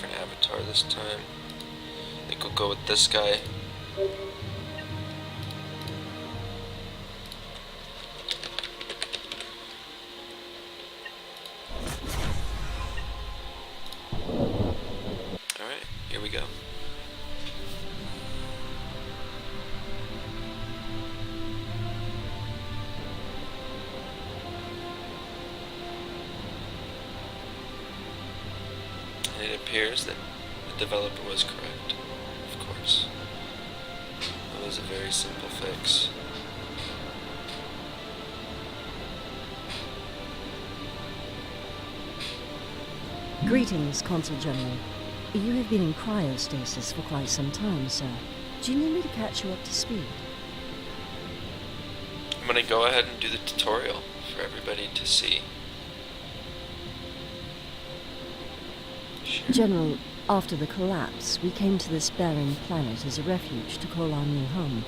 different avatar this time. I think we'll go with this guy. Alright, here we go. And it appears that the developer was correct, of course. It was a very simple fix. Greetings, Consul General. You have been in cryostasis for quite some time, sir. Do you need me to catch you up to speed? I'm gonna go ahead and do the tutorial for everybody to see. Sure. General, after the collapse, we came to this barren planet as a refuge to call our new home.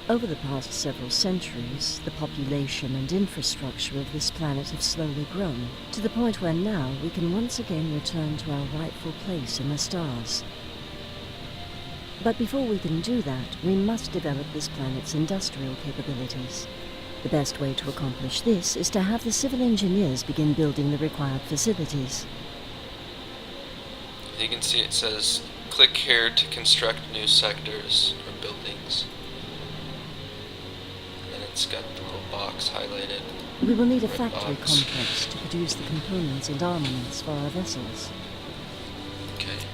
Over the past several centuries, the population and infrastructure of this planet have slowly grown, to the point where now we can once again return to our rightful place in the stars. But before we can do that, we must develop this planet's industrial capabilities. The best way to accomplish this is to have the civil engineers begin building the required facilities. You can see it says, click here to construct new sectors or buildings. And then it's got the little box highlighted. We will need a Red factory box. complex to produce the components and armaments for our vessels. Okay.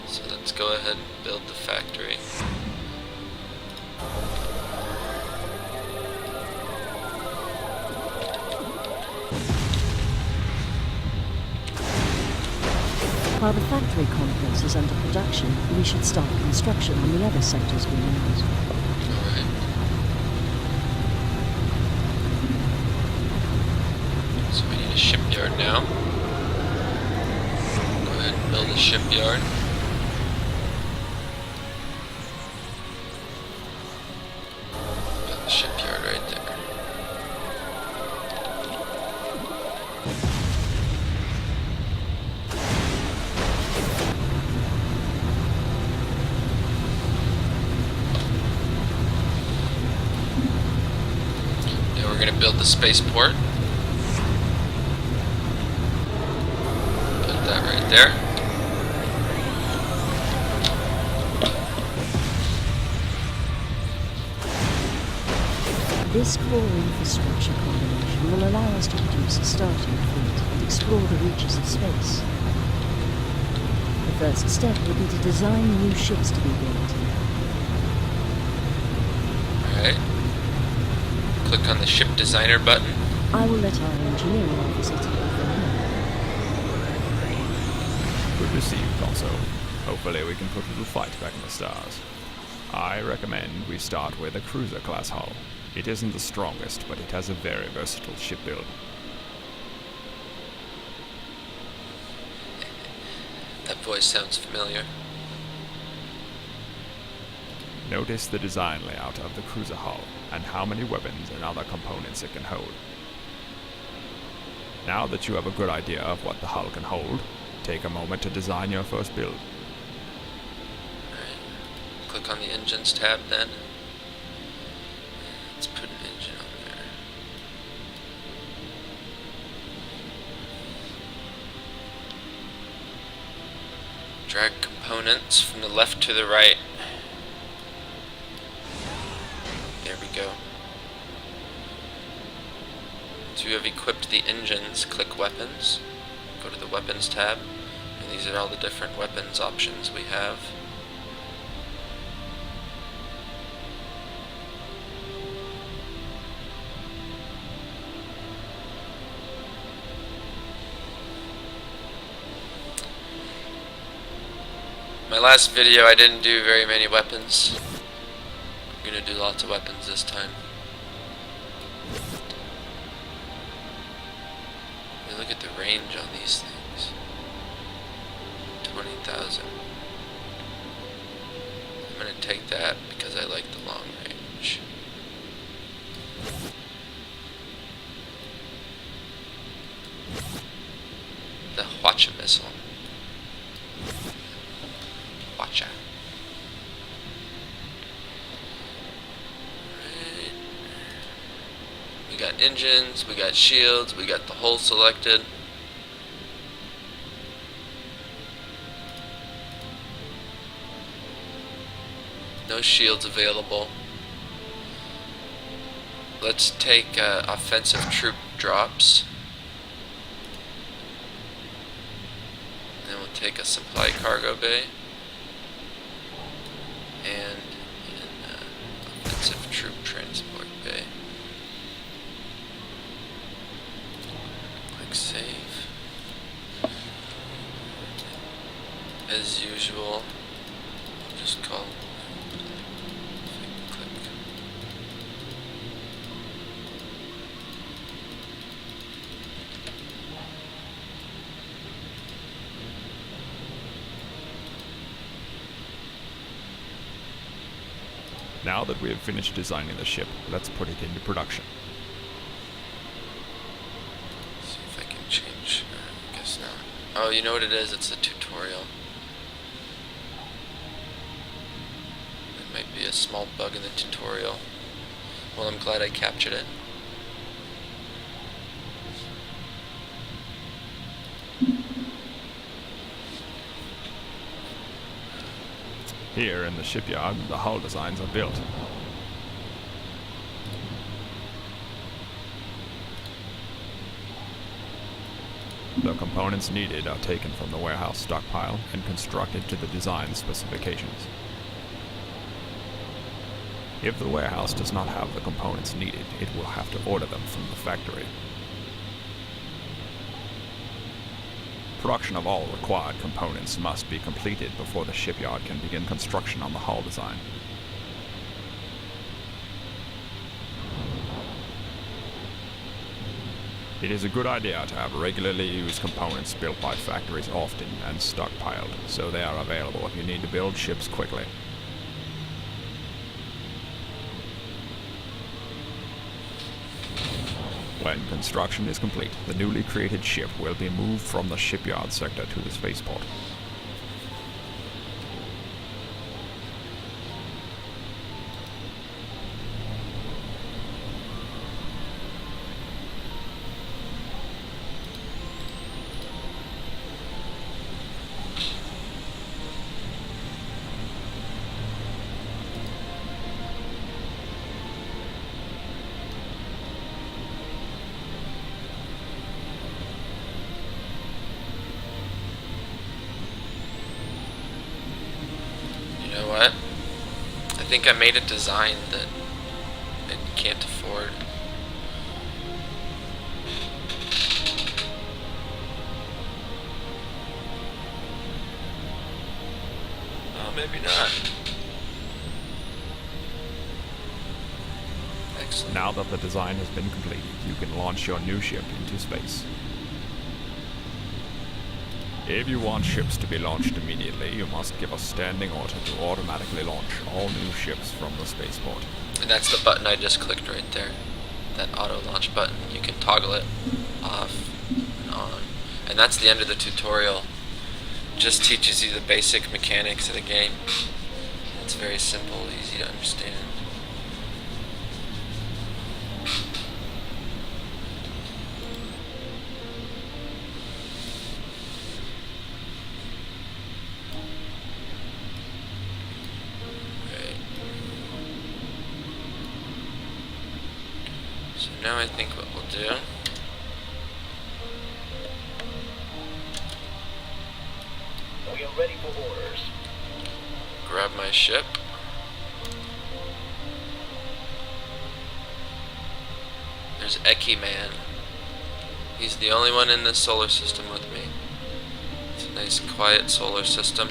So let's go ahead and build the factory. While the factory complex is under production, we should start construction on the other sectors we need. Alright. So we need a shipyard now. Go ahead and build a shipyard. Build the shipyard right there. Now we're gonna build the spaceport. Put that right there. This core infrastructure combination will allow us to produce a starting fleet and explore the reaches of space. The first step will be to design new ships to be built. Alright. Click on the ship designer button. I will let our engineering officer take it from here. Good to see you, Consul. Hopefully we can put a little fight back in the stars. I recommend we start with a cruiser-class hull. It isn't the strongest, but it has a very versatile ship build. That voice sounds familiar. Notice the design layout of the cruiser hull, and how many weapons and other components it can hold. Now that you have a good idea of what the hull can hold, take a moment to design your first build. Alright. Click on the engines tab then. Let's put an engine on there. Drag components from the left to the right. There we go. Once you have equipped the engines, click weapons. Go to the weapons tab. And these are all the different weapons options we have. My last video I didn't do very many weapons. I'm gonna do lots of weapons this time. Hey, look at the range on these things. 20,000. I'm gonna take that because I like the long range. The Hwacha missile. engines, we got shields, we got the hull selected. No shields available. Let's take offensive troop drops. Then we'll take a supply cargo bay. And an offensive troop transport bay. Click save. As usual, I'll just call. Click. Now that we have finished designing the ship, let's put it into production. See if I can change. I guess not. Oh, you know what it is? It's a tutorial. It might be a small bug in the tutorial. Well, I'm glad I captured it. Here in the shipyard, the hull designs are built. The components needed are taken from the warehouse stockpile and constructed to the design specifications. If the warehouse does not have the components needed, it will have to order them from the factory. Production of all required components must be completed before the shipyard can begin construction on the hull design. It is a good idea to have regularly used components built by factories often and stockpiled, so they are available if you need to build ships quickly. When construction is complete, the newly created ship will be moved from the shipyard sector to the spaceport. You know what? I think I made a design that I can't afford. Oh, maybe not. Excellent. Now that the design has been completed, you can launch your new ship into space. If you want ships to be launched immediately, you must give a standing order to automatically launch all new ships from the spaceport. And that's the button I just clicked right there. That auto launch button. You can toggle it off and on. And that's the end of the tutorial. Just teaches you the basic mechanics of the game. It's very simple, easy to understand. So now I think what we'll do, We are ready for orders. grab my ship, there's Eki Man. He's the only one in this solar system with me. It's a nice quiet solar system.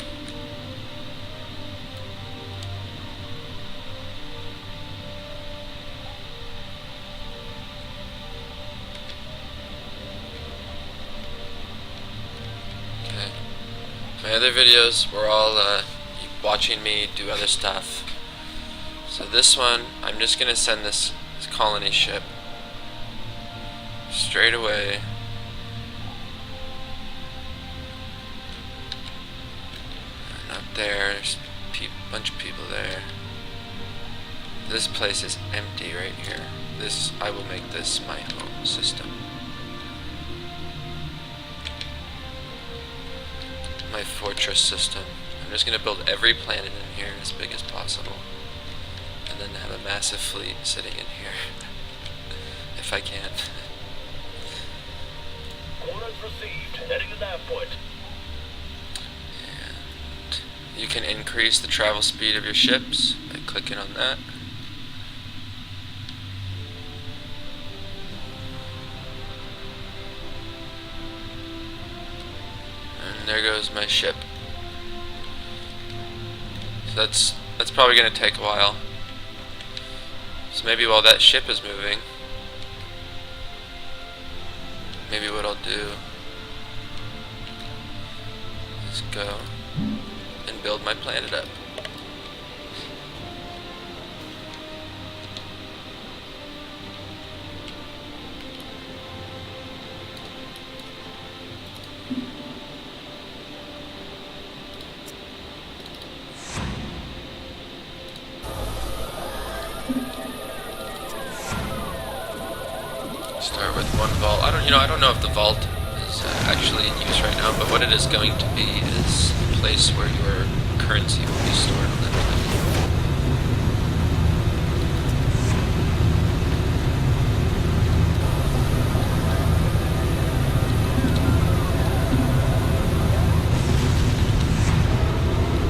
My other videos were all watching me do other stuff. So this one, I'm just gonna send this colony ship straight away. And up there, there's a bunch of people there. This place is empty right here. I will make this my home system. My fortress system. I'm just gonna build every planet in here as big as possible. And then have a massive fleet sitting in here. If I can. Orders received. Heading to nav point. And you can increase the travel speed of your ships by clicking on that. And there goes my ship. So that's probably going to take a while. So maybe while that ship is moving, maybe what I'll do is go and build my planet up. Start with one vault. I don't know if the vault is actually in use right now, but what it is going to be is a place where your currency will be stored on that planet.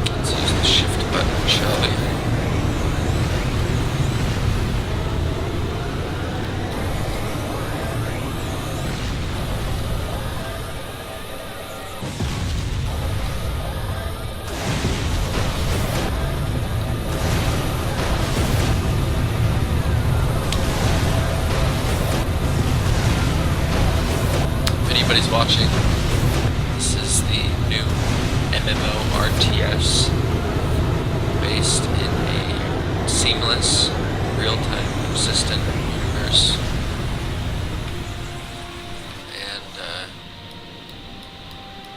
Let's use the shift button, shall we? Anybody's watching, this is the new MMORTS based in a seamless, real-time, consistent universe. And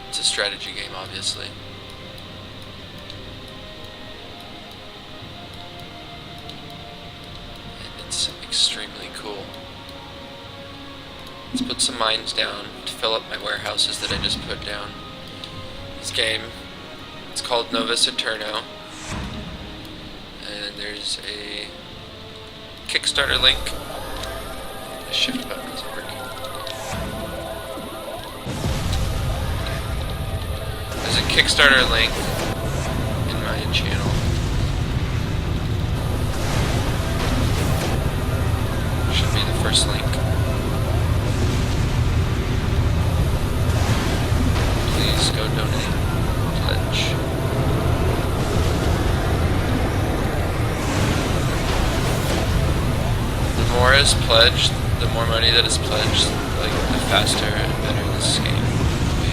it's a strategy game, obviously. And it's extremely cool. Let's put some mines down to fill up my warehouses that I just put down. This game, it's called Novus Aeterno, and there's a Kickstarter link. The shift button isn't working. There's a Kickstarter link in my channel. Should be the first link. Please go donate, pledge. The more is pledged, the more money that is pledged, like the faster and better this game will be.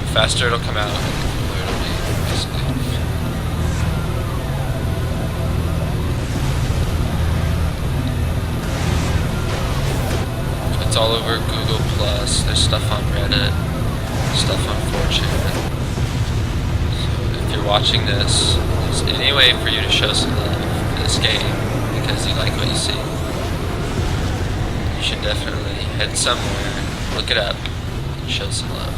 The faster it'll come out, and the cooler it'll be, basically. It's all over Google Plus. There's stuff on Reddit. Stuff on 4chan. So if you're watching this, there's any way for you to show some love for this game because you like what you see, you should definitely head somewhere, look it up, and show some love.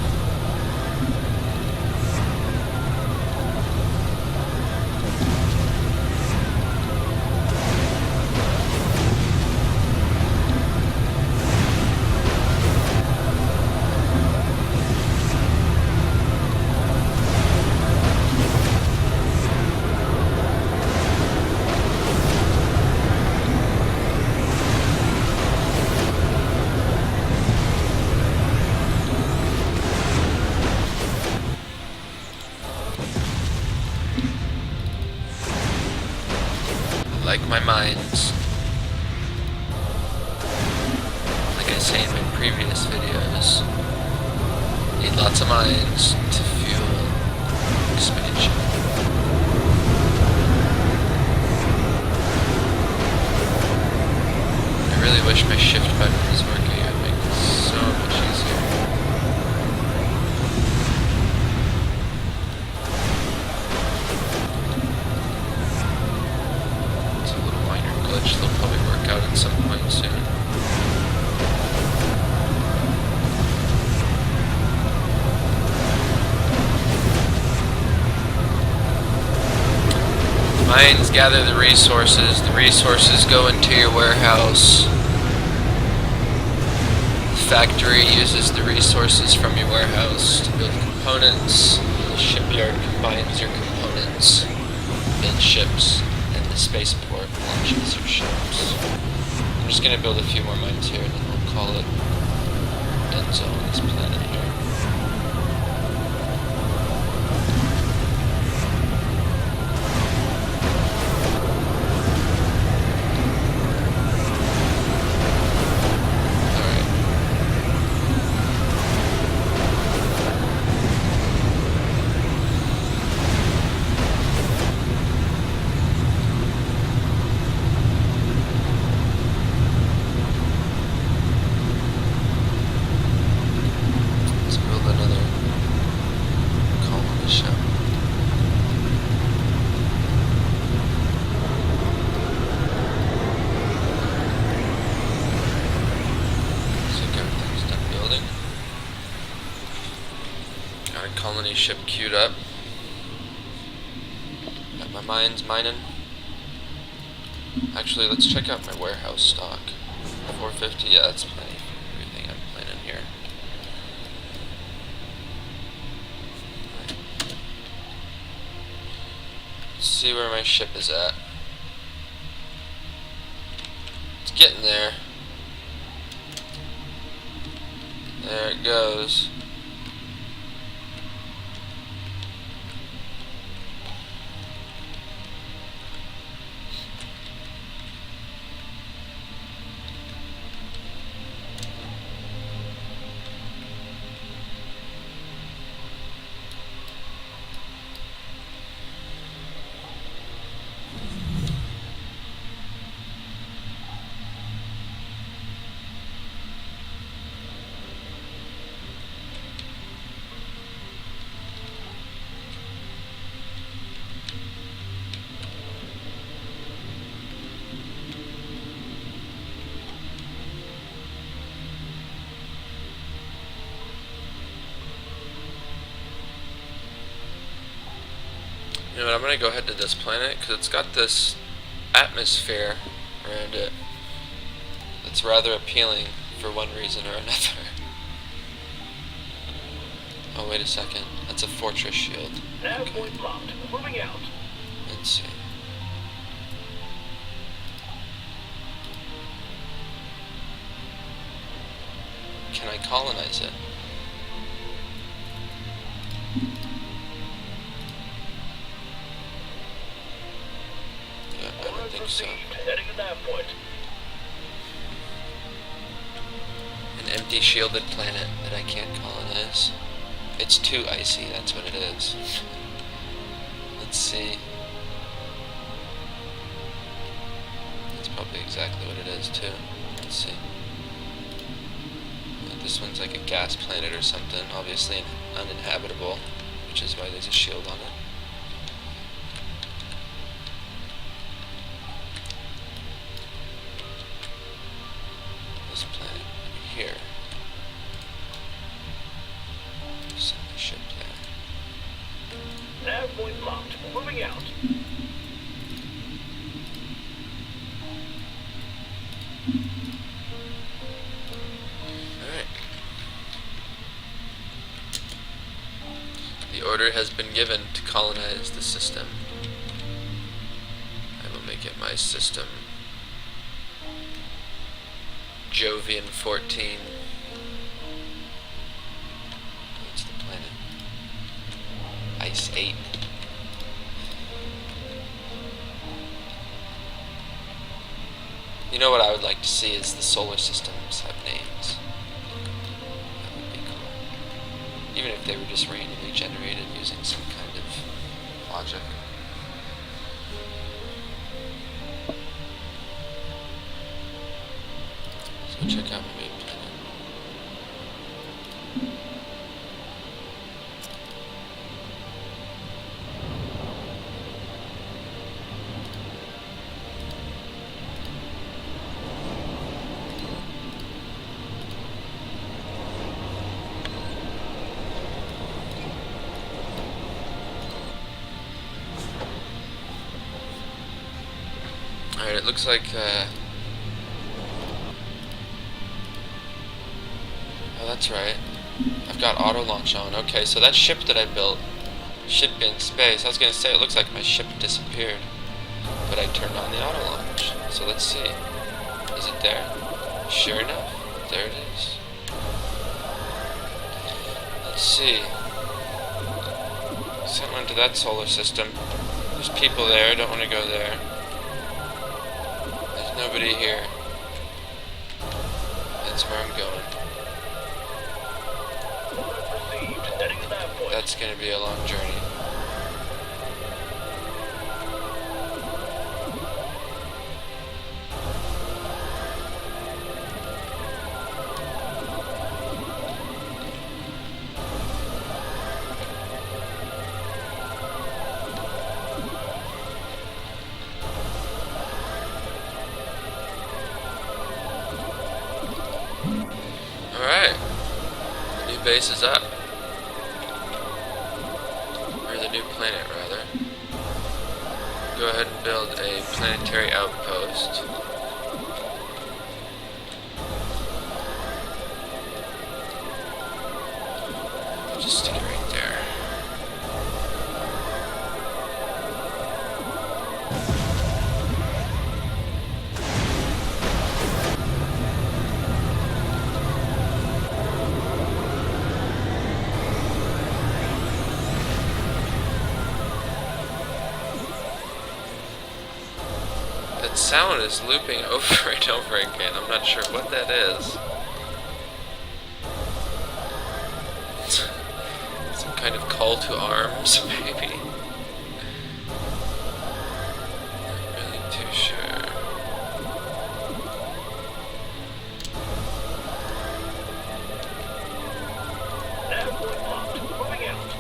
Like my mines. Like I say in my previous videos, need lots of mines to fuel expansion. I really wish my shift button was working. It would make this so much easier. It's a little Mines gather the resources. The resources go into your warehouse. The factory uses the resources from your warehouse to build components. The shipyard combines your components, builds ships, and the spaceport launches your ships. I'm just gonna build a few more mines here, and then we'll call it Enzo on this planet here. Colony ship queued up. Got my mines mining. Actually, let's check out my warehouse stock. 450, yeah, that's plenty for everything I'm planning here. Let's see where my ship is at. It's getting there. There it goes. You know what, I'm going to go ahead to this planet because it's got this atmosphere around it that's rather appealing for one reason or another. Oh, wait a second. That's a fortress shield. Nav point blocked. Moving out. Let's see. Can I colonize it? I don't think so. Heading to nav point. An empty shielded planet that I can't colonize. It's too icy, that's what it is. Let's see. That's probably exactly what it is too. Let's see. This one's like a gas planet or something, obviously uninhabitable, which is why there's a shield on it. This planet here. Send the ship there. Nav point blocked. Moving out. Alright. The order has been given to colonize the system. I will make it my system. Jovian 14. What's the planet? Ice 8. You know what I would like to see is the solar systems have names. That would be cool. Even if they were just randomly generated using some kind of logic. So check out my main planet. looks like, oh, that's right. I've got auto launch on. Okay, so that ship that I built should be in space. I was gonna say, it looks like my ship disappeared, but I turned on the auto launch. So let's see. Is it there? Sure enough, there it is. Let's see. Sent one to that solar system. There's people there, don't want to go there. There's nobody here. That's where I'm going. Received. Heading to that point. That's gonna be a long journey. Alright. The new base is up. Or the new planet, rather. Go ahead and build a planetary outpost. Just stick it right there. That sound is looping over and over again. I'm not sure what that is. Some kind of call to arms, maybe. Not really too sure. Nav point locked. Moving out.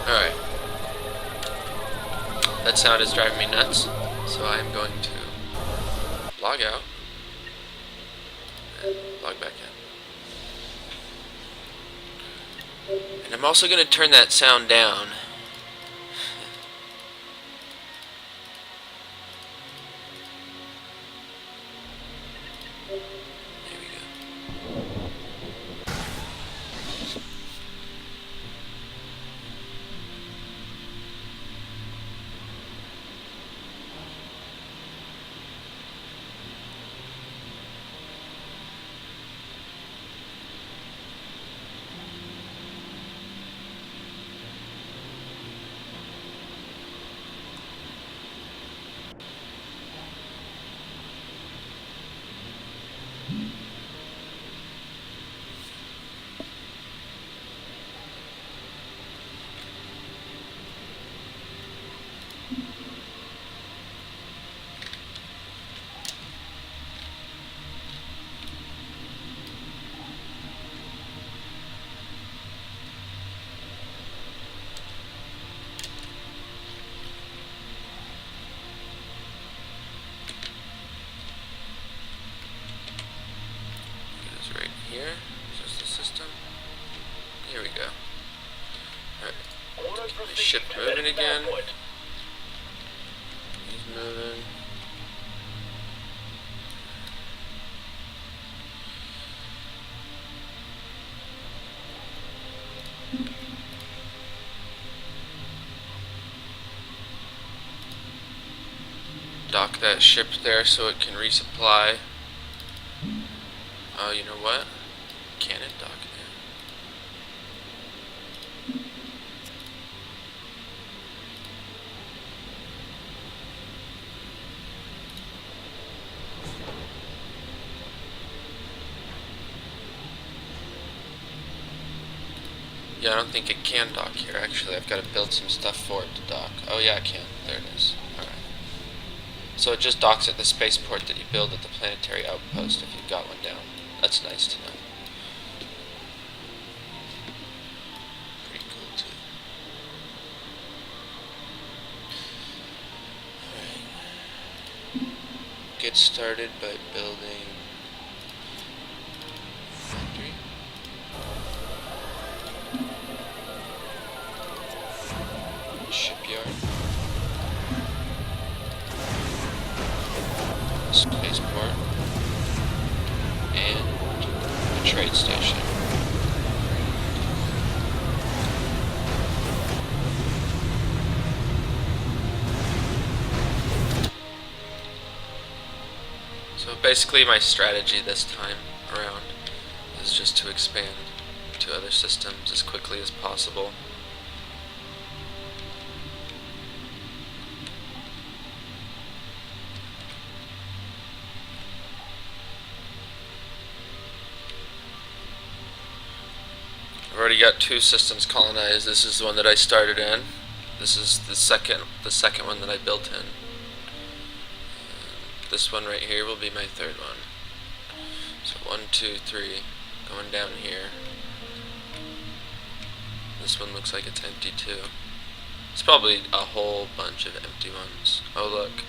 Alright. That sound is driving me nuts, so I am going to log out and log back in. And I'm also going to turn that sound down. There we go. Right here. Is this the system? Here we go. Alright. Orders The received. ship moving Heading to again. that point. He's moving. Dock that ship there so it can resupply. Oh, you know what? Can it dock there? Yeah, I don't think it can dock here, actually. I've got to build some stuff for it to dock. Oh yeah, it can. There it is. Alright. So it just docks at the spaceport that you build at the planetary outpost if you've got one down. That's nice to know. Pretty cool too. Alright. Get started by building factory. spaceport and a trade station. So basically my strategy this time around is just to expand to other systems as quickly as possible. I've already got 2 systems colonized. This is the one that I started in. This is the second one that I built in. This one right here will be my 3rd one. So 1, 2, 3, going down here. This one looks like it's empty too. It's probably a whole bunch of empty ones. Oh look.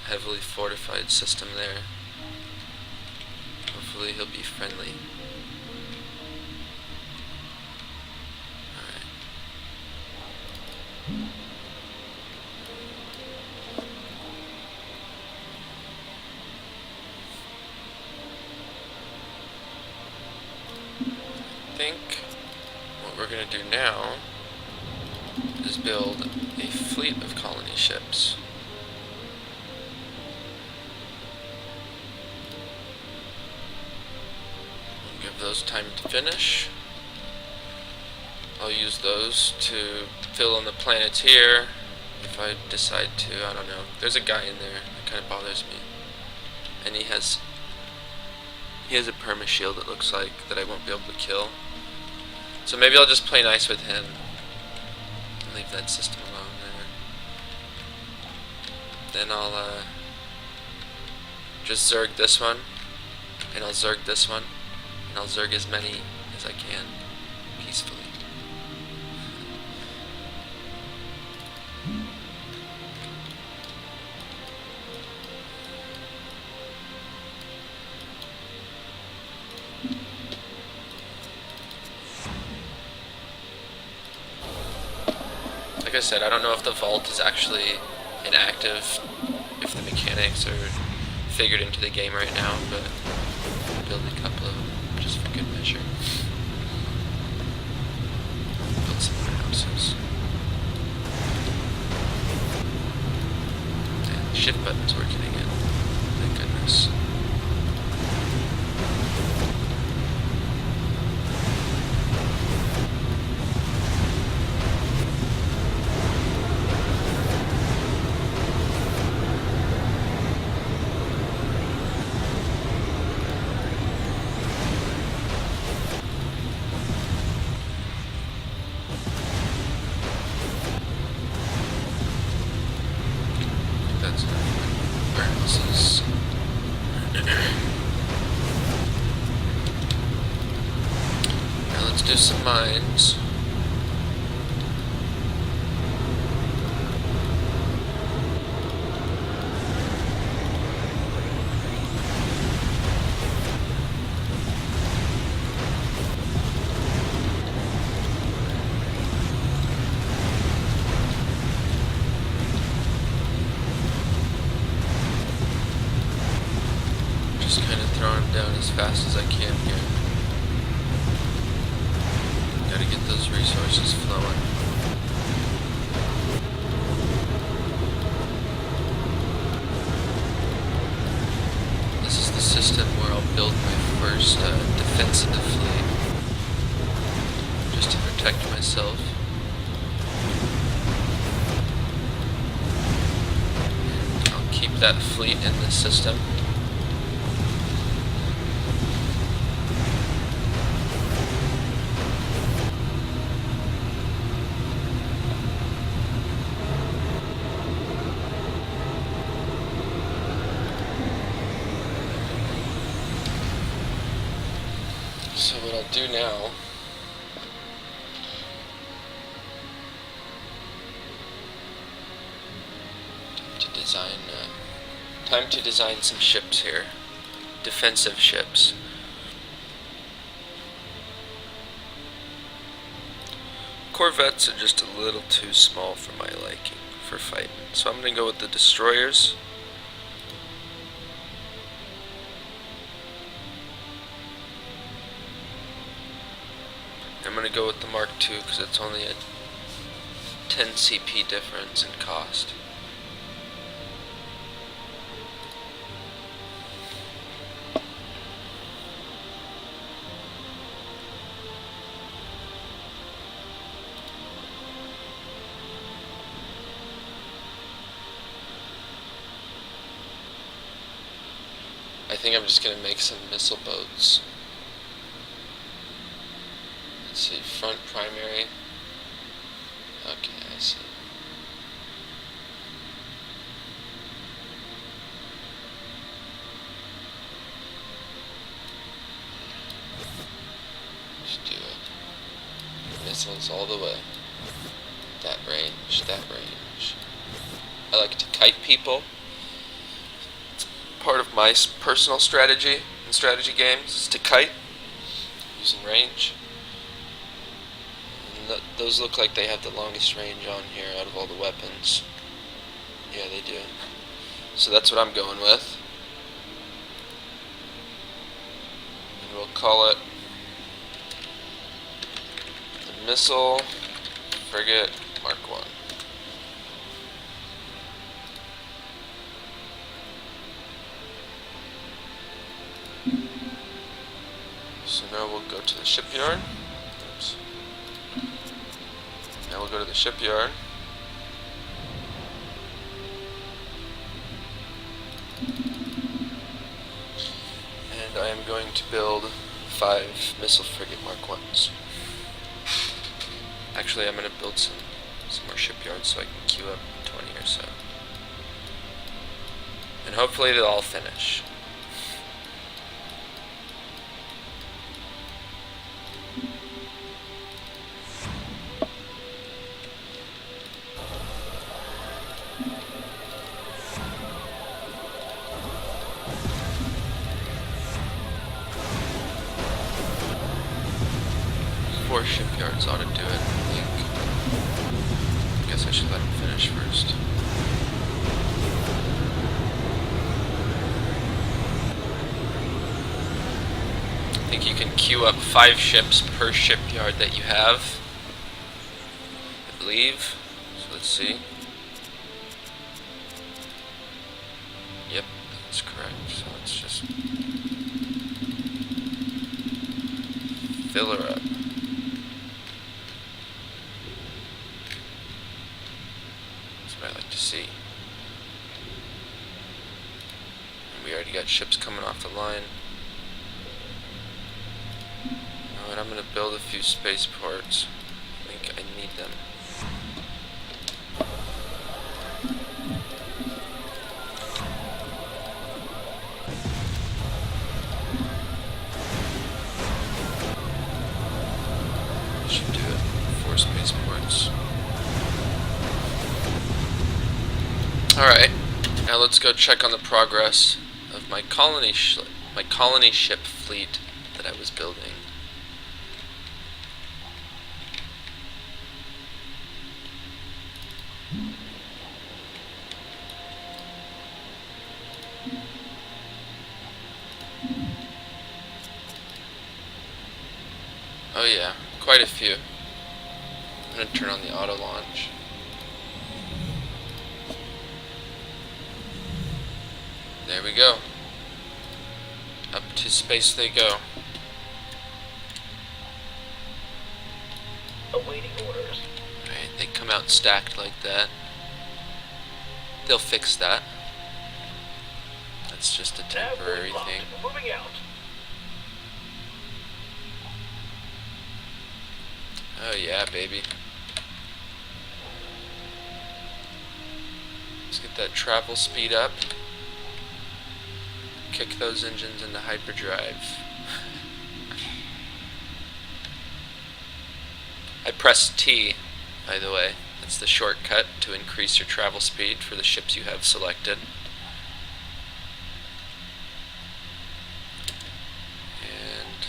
Heavily fortified system there. Hopefully he'll be friendly. Alright. I think what we're going to do now is build a fleet of colony ships. We'll give those time to finish. I'll use those to fill in the planets here if I decide to. I don't know. There's a guy in there that kind of bothers me. And he has a perma shield, it looks like, that I won't be able to kill. So maybe I'll just play nice with him and leave that system alone there. Then I'll just Zerg this one, and I'll Zerg this one, and I'll Zerg as many as I can peacefully. Like I said, I don't know if the vault is actually inactive, if the mechanics are figured into the game right now, but I'll build a couple of them just for good measure. Build some more houses. And the shift button's working again. Thank goodness. That's warehouses. Now let's do some mines. Just kind of throwing them down as fast as I can here. Gotta get those resources flowing. This is the system where I'll build my first defensive fleet, just to protect myself. I'll keep that fleet in this system. So what I'll do now time to design some ships here, defensive ships. Corvettes are just a little too small for my liking, for dogfight. So I'm going to go with the destroyers. I'm going to go with the Mark II because it's only a 10 CP difference in cost. I think I'm just going to make some missile boats. Let's see, front primary. Okay, I see. Just do it. Missiles all the way. That range, that range. I like to kite people. Part of my personal strategy in strategy games is to kite using range. And those look like they have the longest range on here out of all the weapons. Yeah, they do. So that's what I'm going with. And we'll call it the Missile Frigate Mark I. So now we'll go to the shipyard. Oops. Now we'll go to the shipyard. And I am going to build 5 missile frigate Mark Is. Actually, I'm going to build some more shipyards so I can queue up 20 or so. And hopefully they'll all finish. Four shipyards ought to do it, I think. I guess I should let them finish first. I think you can queue up 5 ships per shipyard that you have, I believe. So let's see. Yep, that's correct. So let's just fill her up. That's what I like to see. And we already got ships coming off the line. Alright, I'm gonna build a few spaceports. I think I need them. Should do it. 4 spaceports. Alright, now let's go check on the progress of my colony ship fleet that I was building. Oh yeah, quite a few. I'm gonna turn on the auto launch. There we go. Up to space they go. Awaiting orders. Alright, they come out stacked like that. They'll fix that. That's just a temporary thing. Moving out. Oh yeah, baby. Let's get that travel speed up. Kick those engines into hyperdrive. I pressed T, by the way. That's the shortcut to increase your travel speed for the ships you have selected. And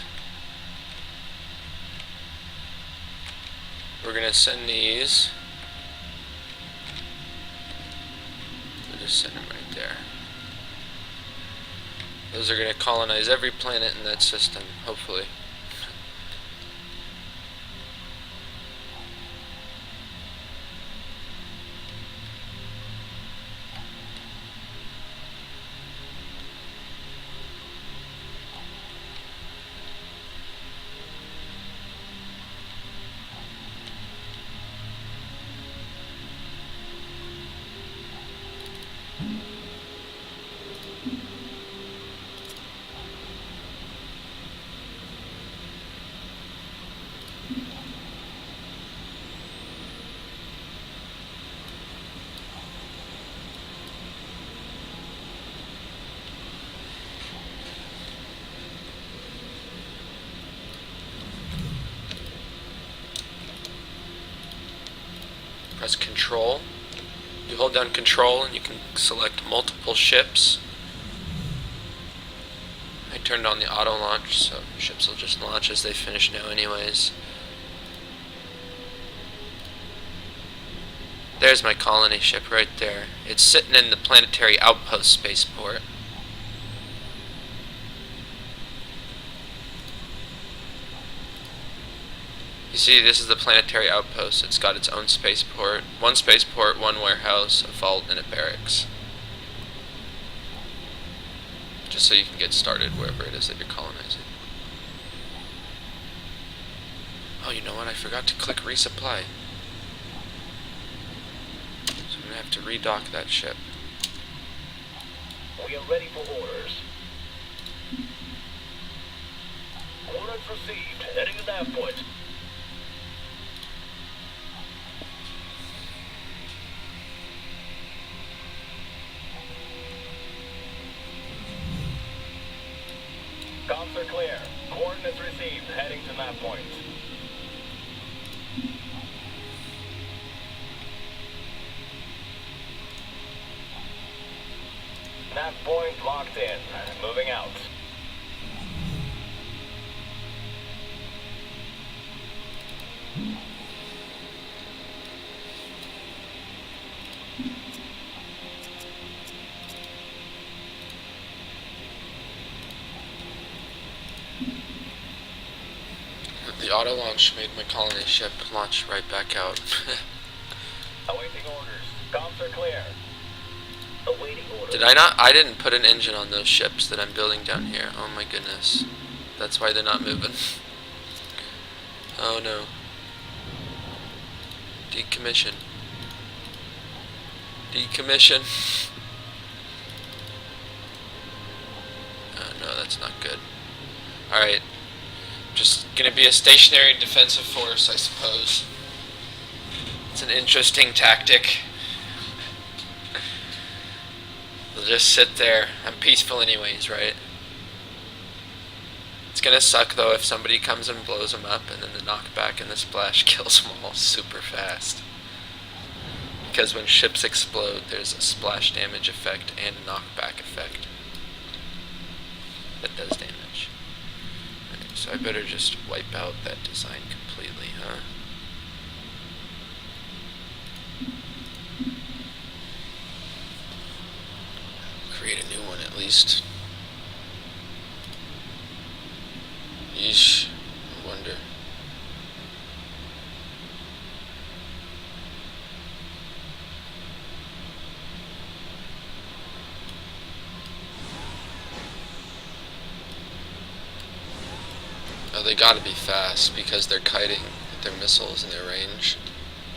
we're going to send these just send them right there. Those are going to colonize every planet in that system, hopefully. Press Control. You hold down Control and you can select multiple ships. I turned on the auto launch, so ships will just launch as they finish now anyways. There's my colony ship right there. It's sitting in the planetary outpost spaceport. You see, this is the planetary outpost. It's got its own spaceport. One spaceport, one warehouse, a vault, and a barracks. Just so you can get started wherever it is that you're colonizing. Oh, you know what? I forgot to click resupply. So I'm going to have to redock that ship. We are ready for orders. Orders received. Heading to nav point. Comms are clear. Coordinates received. Heading to map point. Nav point locked in. Moving out. The auto launch made my colony ship launch right back out. Awaiting orders. Comms are clear. Awaiting orders. Did I not? I didn't put an engine on those ships that I'm building down here. Oh my goodness. That's why they're not moving. Oh no. Decommission. Decommission. Oh no, that's not good. Alright. Just gonna be a stationary defensive force, I suppose. It's an interesting tactic. They'll just sit there. I'm peaceful anyways, right? It's gonna suck though if somebody comes and blows them up and then the knockback and the splash kills them all super fast. Because when ships explode, there's a splash damage effect and a knockback effect that does damage. Okay, so I better just wipe out that design completely, huh? Create a new one at least. Yeesh, I wonder. Oh, they gotta be fast because they're kiting with their missiles in their range,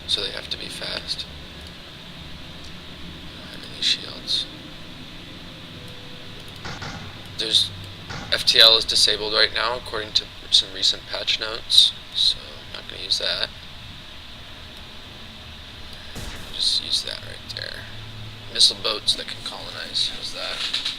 so they have to be fast. I don't have any shields. There's FTL is disabled right now according to some recent patch notes, so I'm not going to use that. Just use that right there. Missile boats that can colonize. How's that?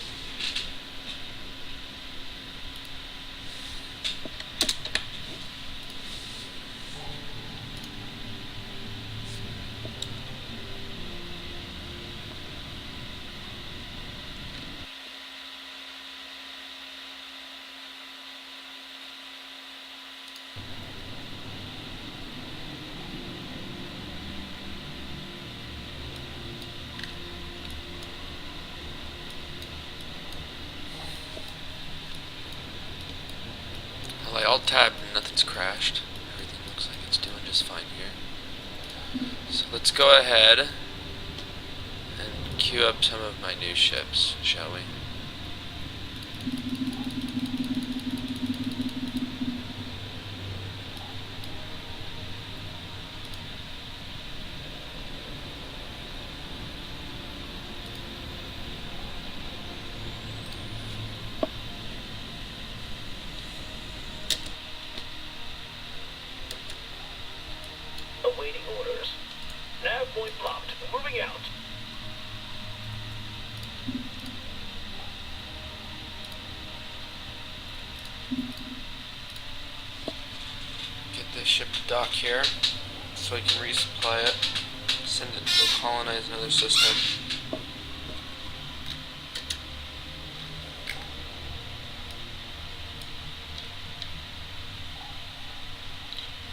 it's crashed. Everything looks like it's doing just fine here. So let's go ahead and queue up some of my new ships, shall we? Awaiting orders. Nav point blocked. Moving out. Get this ship to dock here, so I can resupply it. Send it to go colonize another system.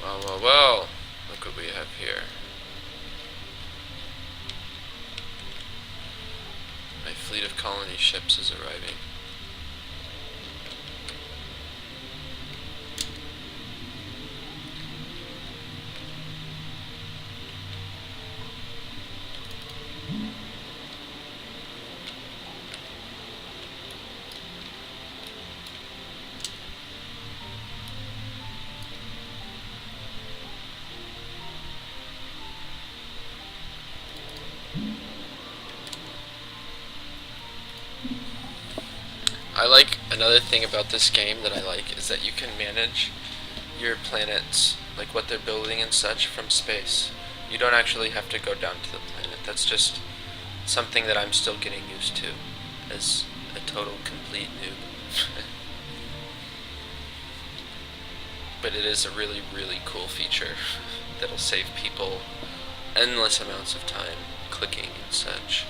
Well, well, well. Look what we have here. My fleet of colony ships is arriving. I like another thing about this game that I like is that you can manage your planets, like what they're building and such, from space. You don't actually have to go down to the planet. That's just something that I'm still getting used to as a total complete noob. But it is a really, really cool feature that'll save people endless amounts of time clicking and such.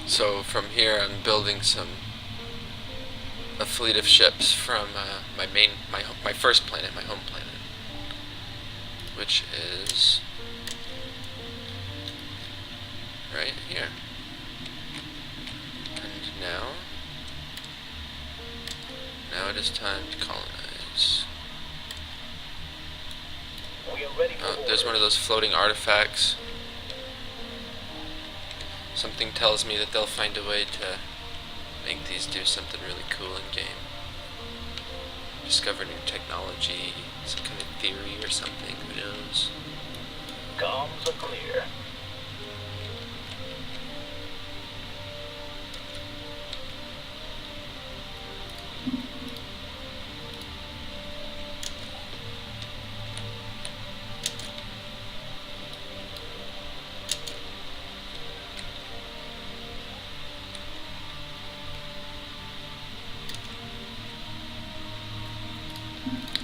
So from here, I'm building a fleet of ships from my first planet, my home planet, which is right here. And now it is time to colonize. We are ready for Oh, orders. there's one of those floating artifacts. Something tells me that they'll find a way to make these do something really cool in game. Discover new technology, some kind of theory or something, who knows? Comms are clear.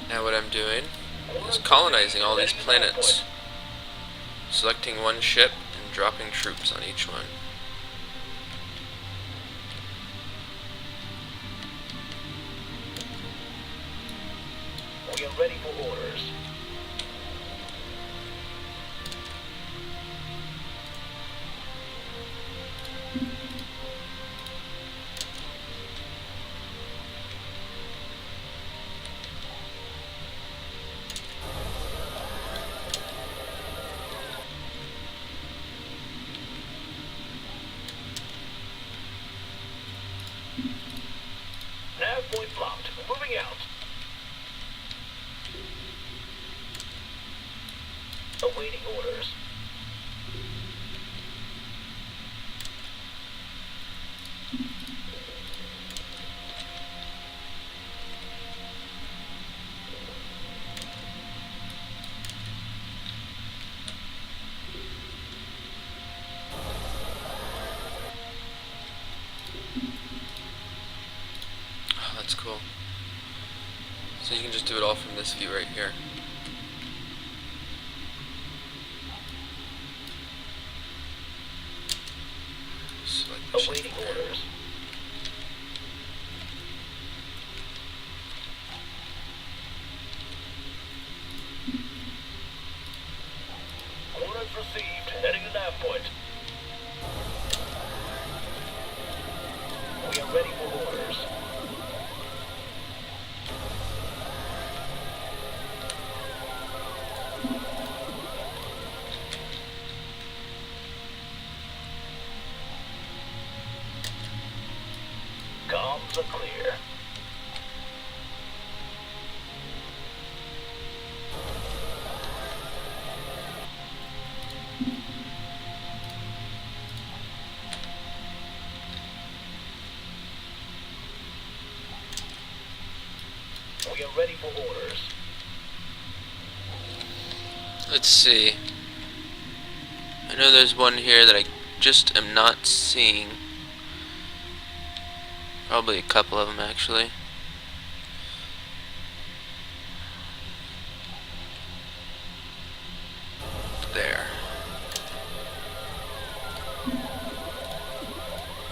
Now what I'm doing is colonizing all these planets, selecting one ship and dropping troops on each one. We are ready for orders. Nav point blocked. Moving out. Awaiting orders. you can just do it all from this view right here. Select the ship. Awaiting orders. Orders received. Heading to nav point. We are ready for orders. Comms are clear. We are ready for orders. Let's see. I know there's one here that I just am not seeing. Probably a couple of them actually. There.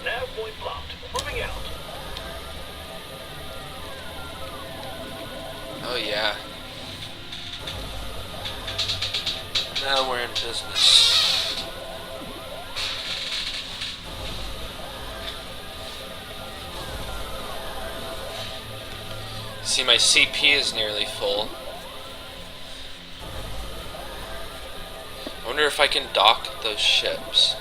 Nav point blocked. Moving out. Oh yeah. Now we're in business. See, my CP is nearly full. I wonder if I can dock those ships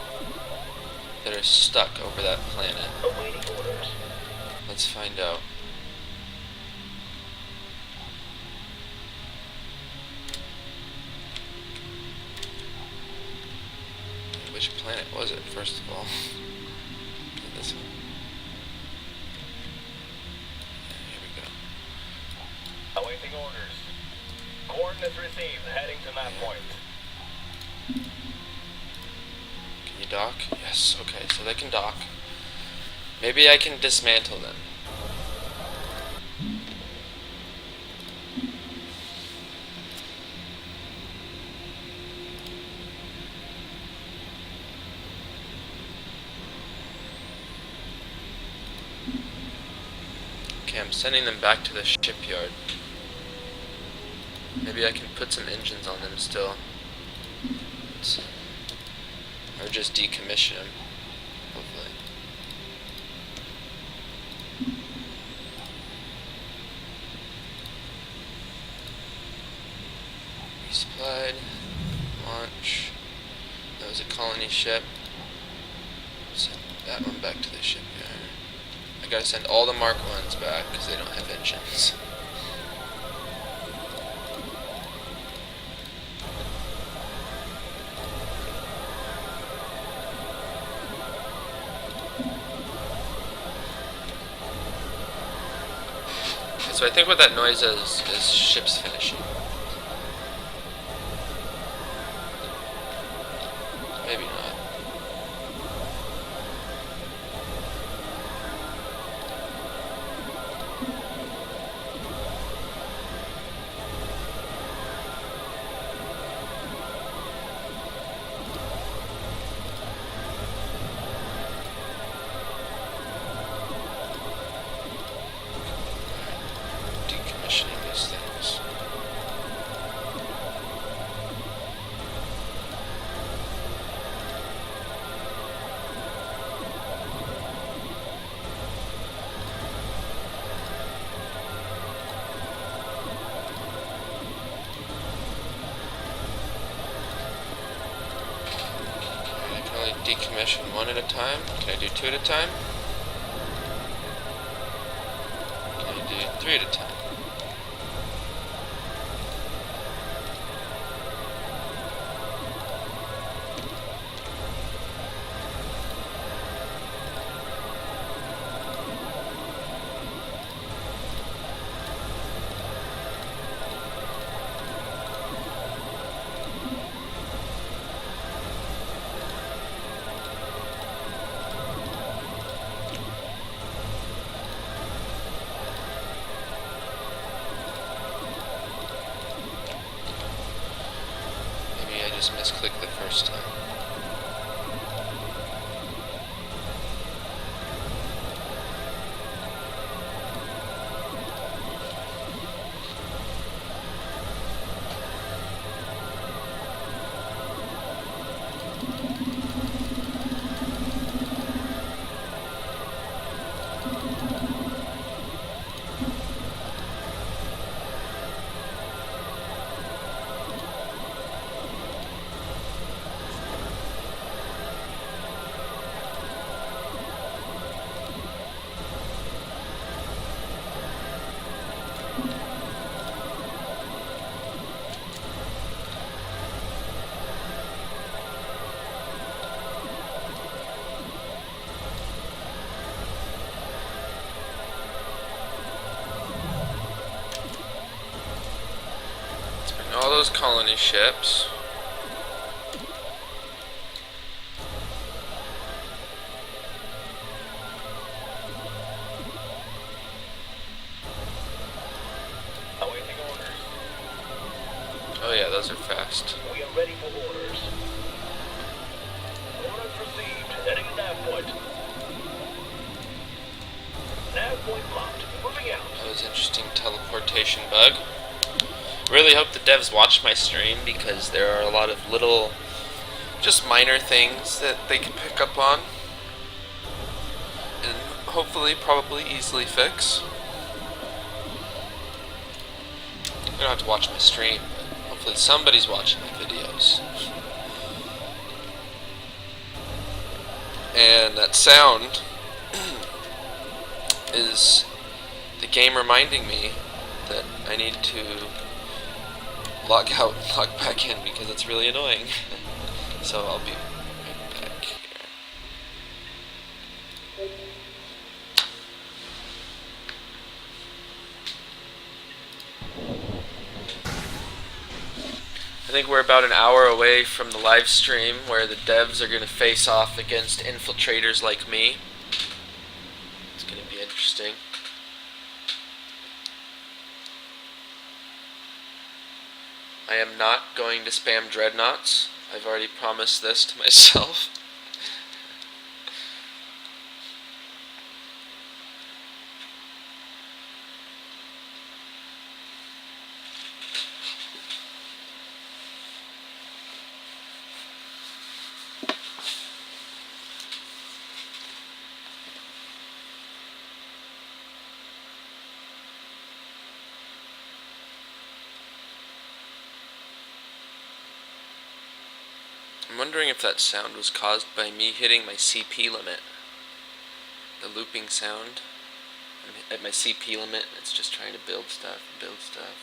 that are stuck over that planet. Awaiting orders. Let's find out. Which planet was it, first of all? This one. Yeah, here we go. Awaiting orders. Coordinates received. Heading to nav point. Can you dock? Yes, okay, so they can dock. Maybe I can dismantle them. Okay, I'm sending them back to the shipyard. Maybe I can put some engines on them still. Or just decommission them, hopefully. Resupplied. Launch. That was a colony ship. Send that one back to the shipyard. I gotta send all the Mark 1s back because they don't have engines. So I think what that noise is ships finishing. Maybe not. Decommissioning these things. I can only decommission one at a time. Can I do two at a time? Can I do three at a time? just misclicked the first time. All those colony ships. Awaiting orders. Oh yeah, those are fast. We are ready for orders. Orders received. Heading to nav point. Nav point blocked. Moving out. That was interesting teleportation bug. Really hope the devs watch my stream because there are a lot of little, just minor things that they can pick up on and hopefully probably easily fix. You don't have to watch my stream, but hopefully somebody's watching my videos. And that sound is the game reminding me that I need to log out and log back in because it's really annoying. So I'll be right back here. I think we're about an hour away from the live stream where the devs are going to face off against infiltrators like me. It's going to be interesting. I am not going to spam dreadnoughts. I've already promised this to myself. I'm wondering if that sound was caused by me hitting my CP limit. The looping sound. I'm at my CP limit and it's just trying to build stuff and build stuff.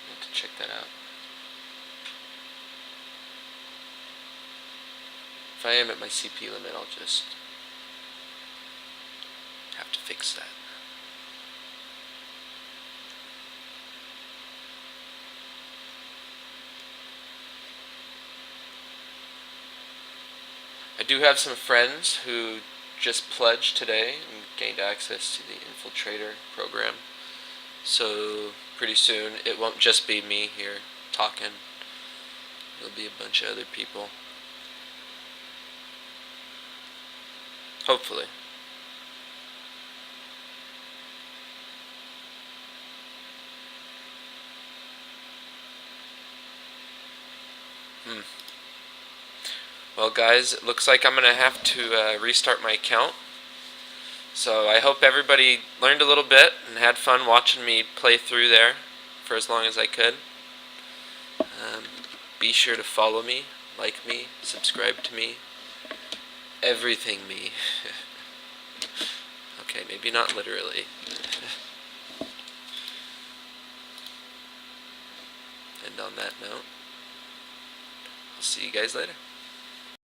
I have to check that out. If I am at my CP limit, I'll just have to fix that. I do have some friends who just pledged today and gained access to the Infiltrator program. So pretty soon it won't just be me here talking. There'll be a bunch of other people. Hopefully. Well guys, it looks like I'm going to have to restart my account. So I hope everybody learned a little bit and had fun watching me play through there for as long as I could. Be sure to follow me, like me, subscribe to me, everything me. Okay, maybe not literally. And on that note, I'll see you guys later.